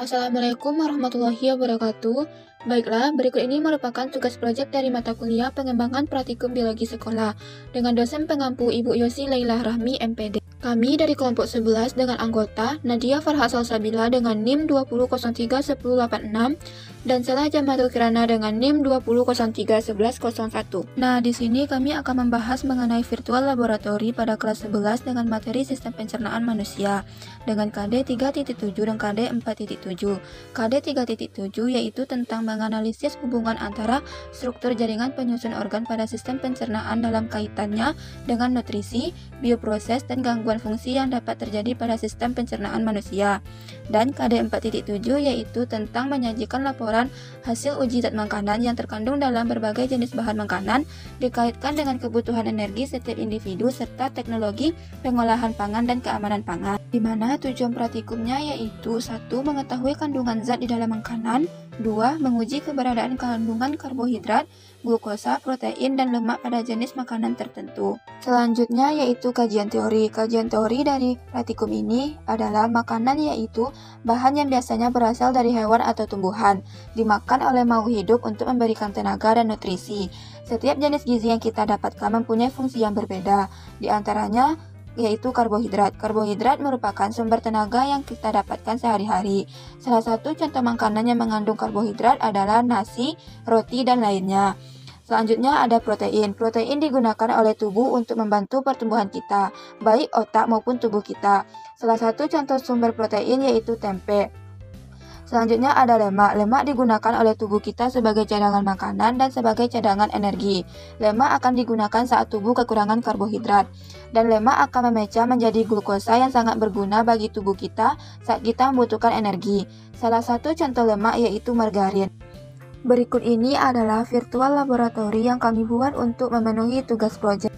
Assalamualaikum warahmatullahi wabarakatuh. Baiklah, berikut ini merupakan tugas proyek dari mata kuliah pengembangan praktikum biologi sekolah dengan dosen pengampu Ibu Yosi Laila Rahmi MPD. Kami dari kelompok 11 dengan anggota Nadia Farha Salsabila dengan NIM 20031086 dan Salah Jamadul Kirana dengan NIM 20031101. Nah, di sini kami akan membahas mengenai virtual laboratory pada kelas 11 dengan materi sistem pencernaan manusia dengan KD 3.7 dan KD 4.7. KD 3.7 yaitu tentang menganalisis hubungan antara struktur jaringan penyusun organ pada sistem pencernaan dalam kaitannya dengan nutrisi, bioproses, dan gangguan fungsi yang dapat terjadi pada sistem pencernaan manusia. Dan KD 4.7 yaitu tentang menyajikan laporan hasil uji zat makanan yang terkandung dalam berbagai jenis bahan makanan dikaitkan dengan kebutuhan energi setiap individu serta teknologi pengolahan pangan dan keamanan pangan. Di mana tujuan praktikumnya yaitu 1. Mengetahui kandungan zat di dalam makanan, 2. Menguji keberadaan kandungan karbohidrat, glukosa, protein, dan lemak pada jenis makanan tertentu. Selanjutnya yaitu kajian teori. Kajian teori dari praktikum ini adalah makanan yaitu bahan yang biasanya berasal dari hewan atau tumbuhan, dimakan oleh makhluk hidup untuk memberikan tenaga dan nutrisi. Setiap jenis gizi yang kita dapatkan mempunyai fungsi yang berbeda, di antaranya yaitu karbohidrat. Karbohidrat merupakan sumber tenaga yang kita dapatkan sehari-hari. Salah satu contoh makanan yang mengandung karbohidrat adalah nasi, roti, dan lainnya. Selanjutnya ada protein. Protein digunakan oleh tubuh untuk membantu pertumbuhan kita, baik otak maupun tubuh kita. Salah satu contoh sumber protein yaitu tempe. Selanjutnya ada lemak. Lemak digunakan oleh tubuh kita sebagai cadangan makanan dan sebagai cadangan energi. Lemak akan digunakan saat tubuh kekurangan karbohidrat. Dan lemak akan memecah menjadi glukosa yang sangat berguna bagi tubuh kita saat kita membutuhkan energi. Salah satu contoh lemak yaitu margarin. Berikut ini adalah virtual laboratory yang kami buat untuk memenuhi tugas proyek.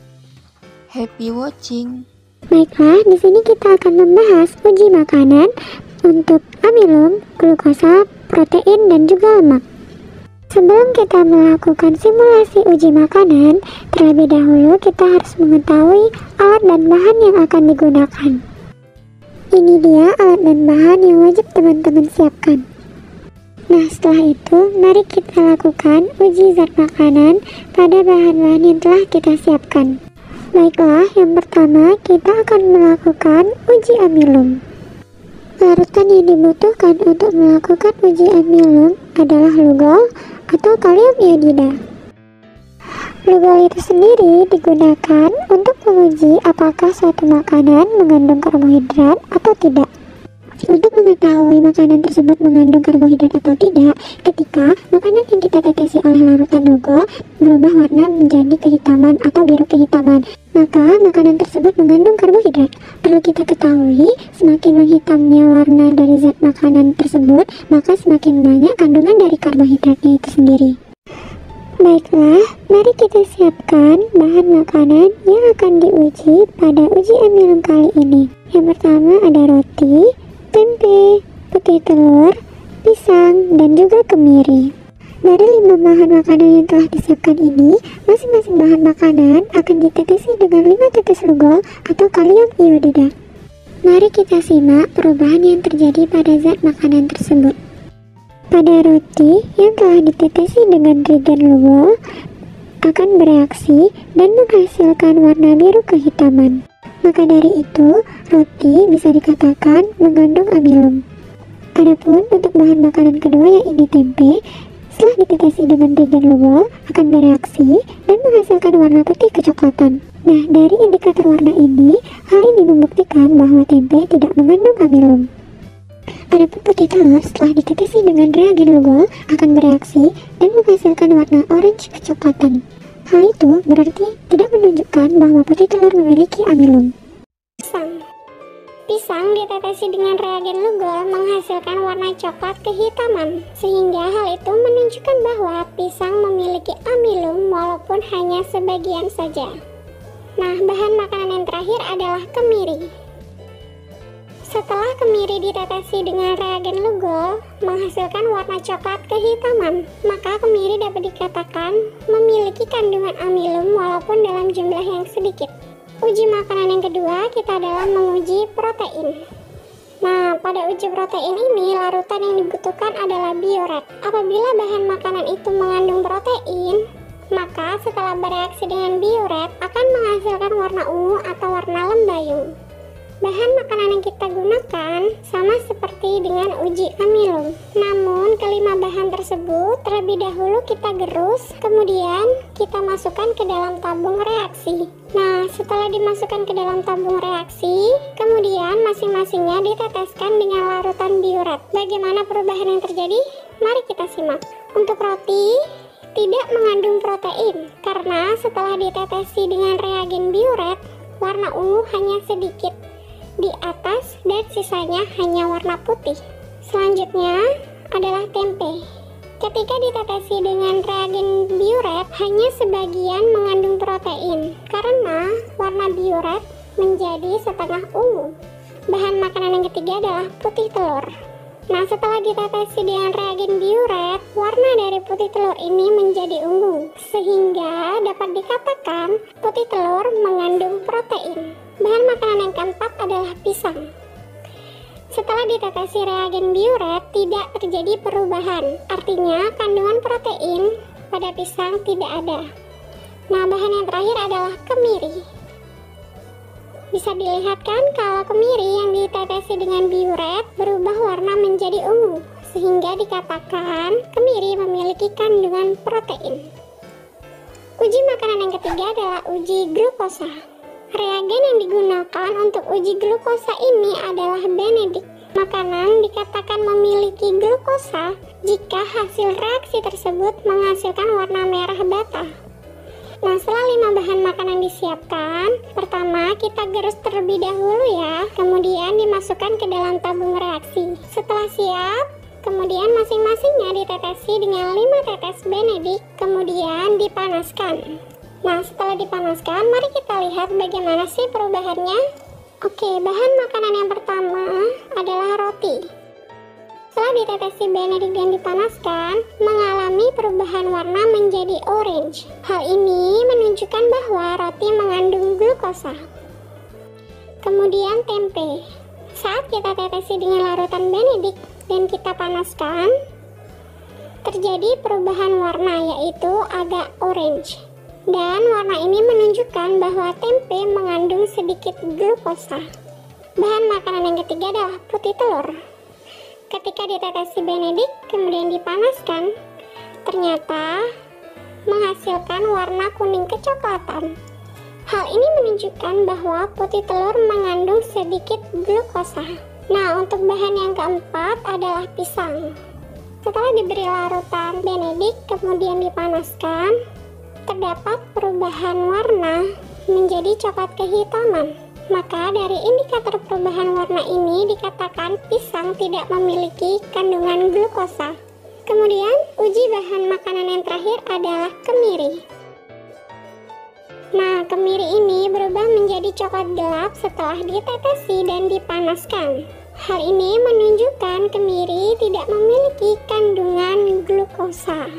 Happy watching! Baiklah, di sini kita akan membahas uji makanan untuk amilum, glukosa, protein, dan juga lemak. Sebelum kita melakukan simulasi uji makanan, terlebih dahulu kita harus mengetahui alat dan bahan yang akan digunakan. Ini dia alat dan bahan yang wajib teman-teman siapkan. Nah, setelah itu, mari kita lakukan uji zat makanan pada bahan-bahan yang telah kita siapkan. Baiklah, yang pertama kita akan melakukan uji amilum. Larutan yang dibutuhkan untuk melakukan uji amilum adalah lugol atau kalium iodida. Lugol itu sendiri digunakan untuk menguji apakah suatu makanan mengandung karbohidrat atau tidak. Untuk mengetahui makanan tersebut mengandung karbohidrat atau tidak, ketika makanan yang kita tetesi oleh larutan lugol berubah warna menjadi kehitaman atau biru kehitaman, maka makanan tersebut mengandung karbohidrat. Perlu kita ketahui, semakin menghitamnya warna dari zat makanan tersebut, maka semakin banyak kandungan dari karbohidratnya itu sendiri. Baiklah, mari kita siapkan bahan makanan yang akan diuji pada uji amilum kali ini. Yang pertama ada roti, tempe, putih telur, pisang, dan juga kemiri. Dari 5 bahan makanan yang telah disiapkan ini, masing-masing bahan makanan akan ditetesi dengan 5 tetes lugol atau kalium iodida. Mari kita simak perubahan yang terjadi pada zat makanan tersebut. Pada roti yang telah ditetesi dengan reagen lugol akan bereaksi dan menghasilkan warna biru kehitaman. Maka dari itu, roti bisa dikatakan mengandung amilum. Adapun untuk bahan makanan kedua yaitu tempe, setelah ditetesi dengan reagen lugol akan bereaksi dan menghasilkan warna putih kecoklatan. Nah, dari indikator warna ini, hal ini membuktikan bahwa tempe tidak mengandung amilum. Adapun putih telur setelah ditetesi dengan reagen lugol akan bereaksi dan menghasilkan warna orange kecoklatan. Hal itu berarti tidak menunjukkan bahwa putih telur memiliki amilum. Pisang ditetesi dengan reagen lugol menghasilkan warna coklat kehitaman, sehingga hal itu menunjukkan bahwa pisang memiliki amilum walaupun hanya sebagian saja. Nah, bahan makanan yang terakhir adalah kemiri. Setelah kemiri ditetesi dengan reagen lugol menghasilkan warna coklat kehitaman, maka kemiri dapat dikatakan memiliki kandungan amilum walaupun dalam jumlah yang sedikit. Uji makanan yang kedua kita adalah menguji protein. Nah, pada uji protein ini, larutan yang dibutuhkan adalah bioret. Apabila bahan makanan itu mengandung protein, maka setelah bereaksi dengan bioret akan menghasilkan warna ungu atau warna lembayung. Bahan makanan yang kita gunakan sama seperti dengan uji amilum. Namun, kelima bahan tersebut terlebih dahulu kita gerus, kemudian kita masukkan ke dalam tabung reaksi. Nah, setelah dimasukkan ke dalam tabung reaksi, kemudian masing-masingnya diteteskan dengan larutan bioret. Bagaimana perubahan yang terjadi? Mari kita simak. Untuk roti, tidak mengandung protein, karena setelah ditetesi dengan reagen bioret, warna ungu hanya sedikit di atas dan sisanya hanya warna putih. Selanjutnya adalah tempe. Ketika ditetesi dengan reagen bioret, hanya sebagian mengandung protein karena warna bioret menjadi setengah ungu. Bahan makanan yang ketiga adalah putih telur. Nah, setelah ditetesi dengan reagen bioret, warna dari putih telur ini menjadi ungu, sehingga dapat dikatakan putih telur mengandung protein. Bahan makanan yang keempat adalah pisang. Setelah ditetesi reagen bioret, tidak terjadi perubahan, artinya kandungan protein pada pisang tidak ada. Nah, bahan yang terakhir adalah kemiri. Bisa dilihat kan kalau kemiri yang ditetesi dengan bioret berubah warna menjadi ungu, sehingga dikatakan kemiri memiliki kandungan protein. Uji makanan yang ketiga adalah uji glukosa. Reagen yang digunakan untuk uji glukosa ini adalah Benedict. Makanan dikatakan memiliki glukosa jika hasil reaksi tersebut menghasilkan warna merah bata. Nah, setelah 5 bahan makanan disiapkan, pertama kita gerus terlebih dahulu ya, kemudian dimasukkan ke dalam tabung reaksi. Setelah siap, kemudian masing-masingnya ditetesi dengan 5 tetes Benedict, kemudian dipanaskan. Nah, setelah dipanaskan, mari kita lihat bagaimana sih perubahannya. Oke, bahan makanan yang pertama adalah roti. Setelah ditetesi Benedict dan dipanaskan, mengalami perubahan warna menjadi orange. Hal ini menunjukkan bahwa roti mengandung glukosa. Kemudian tempe. Saat kita tetesi dengan larutan Benedict dan kita panaskan, terjadi perubahan warna yaitu agak orange. Dan warna ini menunjukkan bahwa tempe mengandung sedikit glukosa. Bahan makanan yang ketiga adalah putih telur. Ketika ditetesi Benedict kemudian dipanaskan, ternyata menghasilkan warna kuning kecoklatan. Hal ini menunjukkan bahwa putih telur mengandung sedikit glukosa. Nah, untuk bahan yang keempat adalah pisang. Setelah diberi larutan Benedict kemudian dipanaskan, terdapat perubahan warna menjadi coklat kehitaman. Maka dari indikator perubahan warna ini dikatakan pisang tidak memiliki kandungan glukosa. Kemudian uji bahan makanan yang terakhir adalah kemiri. Nah, kemiri ini berubah menjadi coklat gelap setelah ditetesi dan dipanaskan. Hal ini menunjukkan kemiri tidak memiliki kandungan glukosa.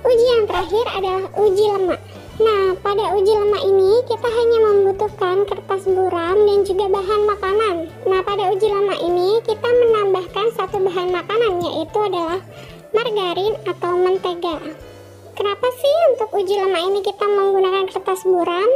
Uji yang terakhir adalah uji lemak. Nah, pada uji lemak ini kita hanya membutuhkan kertas buram dan juga bahan makanan. Nah, pada uji lemak ini kita menambahkan satu bahan makanan yaitu adalah margarin atau mentega. Kenapa sih untuk uji lemak ini kita menggunakan kertas buram?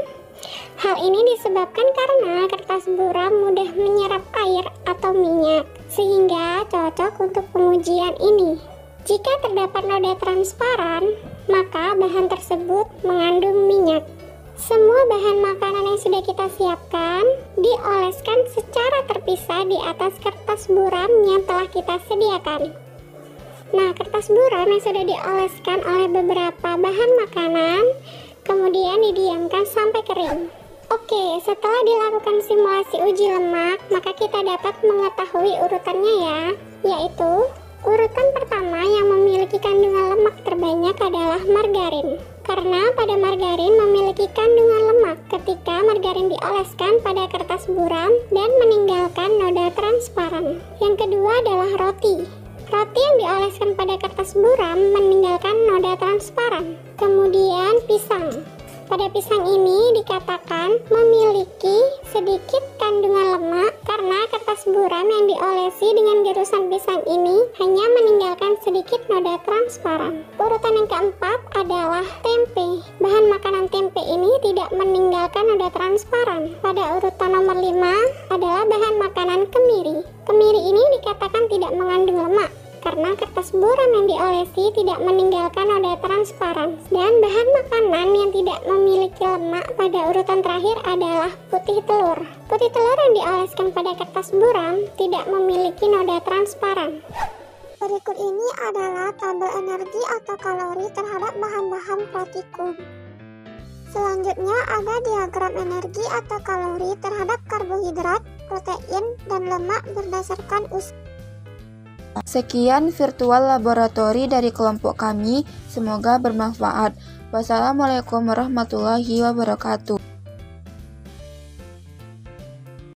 Hal ini disebabkan karena kertas buram mudah menyerap air atau minyak, sehingga cocok untuk pengujian ini. Jika terdapat noda transparan, maka bahan tersebut mengandung minyak. Semua bahan makanan yang sudah kita siapkan dioleskan secara terpisah di atas kertas buram yang telah kita sediakan. Nah, kertas buram yang sudah dioleskan oleh beberapa bahan makanan, kemudian didiamkan sampai kering. Oke, setelah dilakukan simulasi uji lemak, maka kita dapat mengetahui urutannya ya, yaitu urutan pertama yang memiliki kandungan lemak terbanyak adalah margarin. Karena pada margarin memiliki kandungan lemak ketika margarin dioleskan pada kertas buram dan meninggalkan noda transparan. Yang kedua adalah roti. Roti yang dioleskan pada kertas buram meninggalkan noda transparan. Kemudian pisang. Pada pisang ini dikatakan memiliki sedikit kandungan lemak karena kertas buram yang diolesi dengan gerusan pisang ini hanya meninggalkan sedikit noda transparan. Urutan yang keempat adalah tempe. Bahan makanan tempe ini tidak meninggalkan noda transparan. Pada urutan nomor 5 adalah bahan makanan kemiri. Kemiri ini dikatakan tidak mengandung lemak karena kertas buram yang diolesi tidak meninggalkan noda transparan. Dan bahan makanan yang tidak memiliki lemak pada urutan terakhir adalah putih telur. Putih telur yang dioleskan pada kertas buram tidak memiliki noda transparan. Berikut ini adalah tabel energi atau kalori terhadap bahan-bahan praktikum. Selanjutnya ada diagram energi atau kalori terhadap karbohidrat, protein, dan lemak berdasarkan usia. Sekian virtual laboratori dari kelompok kami, semoga bermanfaat. Wassalamualaikum warahmatullahi wabarakatuh.